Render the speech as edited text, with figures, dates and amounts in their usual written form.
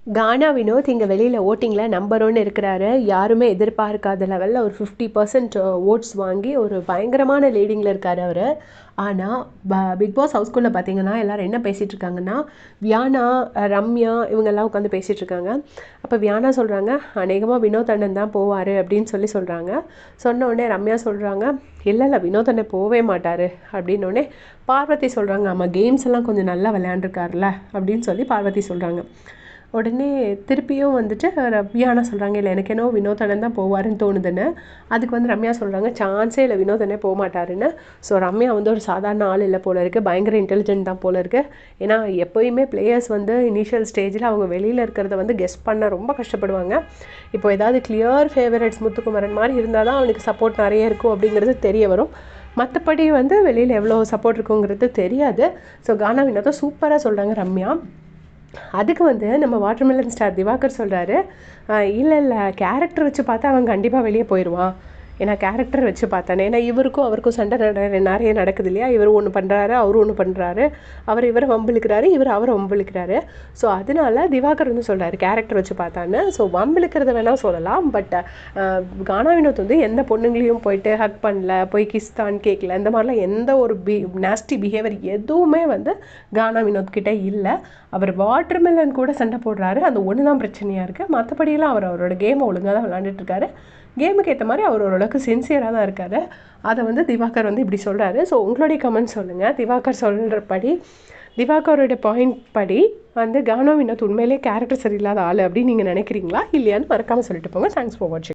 கானா வினோத் இங்கே வெளியில் ஓட்டிங்கில் நம்பர் 1 இருக்கிறாரு. யாருமே எதிர்பார்க்காத லெவலில் ஒரு 50% ஓட்ஸ் வாங்கி ஒரு பயங்கரமான லீடிங்கில் இருக்கார் அவர். ஆனால் பிக் பாஸ் ஹவுஸ்குள்ளே பார்த்தீங்கன்னா எல்லோரும் என்ன பேசிகிட்டு இருக்காங்கன்னா, வியானா, ரம்யா இவங்கெல்லாம் உட்காந்து பேசிகிட்டு இருக்காங்க. அப்போ வியானா சொல்கிறாங்க, அநேகமாக வினோத் அண்ணன் தான் போவார் அப்படின்னு சொல்கிறாங்க. சொன்ன உடனே ரம்யா சொல்கிறாங்க, இல்லை வினோத் அண்ணன் போகவே மாட்டார் அப்படின்னோடனே பார்வதி சொல்கிறாங்க, ஆமாம் கேம்ஸ் எல்லாம் கொஞ்சம் நல்லா விளையாண்டுருக்காருல அப்படின்னு சொல்லி பார்வதி சொல்கிறாங்க. உடனே திருப்பியும் வந்துட்டு ரம்யா சொல்கிறாங்க, இல்லை எனக்கு என்னவோ வினோத் அண்ணன் தான் போவாருன்னு தோணுதுன்னு. அதுக்கு வந்து ரம்யா சொல்கிறாங்க, சான்ஸே இல்லை வினோத் அண்ணன் போக மாட்டாருன்னு. ஸோ ரம்யா வந்து ஒரு சாதாரண ஆள் இல்லை போல இருக்குது, பயங்கர இன்டெலிஜென்ட் தான் போல இருக்குது. ஏன்னா எப்போயுமே பிளேயர்ஸ் வந்து இனிஷியல் ஸ்டேஜில் அவங்க வெளியில் இருக்கிறத வந்து கெஸ் பண்ண ரொம்ப கஷ்டப்படுவாங்க. இப்போ ஏதாவது கிளியர் ஃபேவரட்ஸ் முத்துக்குமரன் மாதிரி இருந்தால் தான் அவனுக்கு சப்போர்ட் நிறைய இருக்கும் அப்படிங்கிறது தெரிய வரும். மற்றபடி வந்து வெளியில் எவ்வளோ சப்போர்ட் இருக்குங்கிறது தெரியாது. ஸோ கானா வினோத்தை சூப்பராக சொல்கிறாங்க ரம்யா. அதுக்கு வந்து நம்ம வாட்டர்மெலன் ஸ்டார் திவாகர் சொல்கிறாரு, இல்லை கேரக்டர் வச்சு பார்த்தா அவன் கண்டிப்பாக வெளியே போயிடுவான். ஏன்னா கேரக்டர் வச்சு பார்த்தானே, ஏன்னா இவருக்கும் அவருக்கும் சண்டை நிறைய நடக்குது இல்லையா. இவர் ஒன்று பண்ணுறாரு, அவரு ஒன்று பண்ணுறாரு, இவரை வம்பிழுக்கிறாரு, அவரை வம்பிழுக்கிறாரு. ஸோ அதனால திவாகர் வந்து சொல்கிறாரு கேரக்டர் வச்சு பார்த்தான்னு. ஸோ வம்பிழுக்கிறத வேணால் சொல்லலாம், பட் கானா வினோத் வந்து எந்த பொண்ணுங்களையும் போயிட்டு ஹக் பண்ணல, போய் கிஸ்தான் கேட்கல, இந்த மாதிரிலாம் எந்த ஒரு நாஸ்டி பிஹேவியர் எதுவுமே வந்து கானா வினோத் கிட்டே இல்லை. அவர் வாட்டர்மெலன் கூட சண்டை போடுறாரு, அந்த ஒன்று தான் பிரச்சனையாக இருக்குது. மற்றபடியெல்லாம் அவரோட கேமை ஒழுங்காக தான் விளாண்டுட்டுருக்காரு. கேமுக்கு ஏற்ற மாதிரி அவர் ஓரளவுக்கு சின்சியராக தான் இருக்கார். அதை வந்து திவாகர் வந்து இப்படி சொல்கிறாரு. ஸோ உங்களுடைய கமெண்ட் சொல்லுங்கள். திவாகர் சொல்கிறபடி, திவாகரோட பாயிண்ட் படி வந்து கானா வினோத் உண்மையிலே கேரக்டர் சரியில்லாத ஆள் அப்படின்னு நீங்கள் நினைக்கிறீங்களா இல்லையான்னு மறக்காமல் சொல்லிட்டு போங்க. தேங்க்ஸ் ஃபார் வாட்சிங்.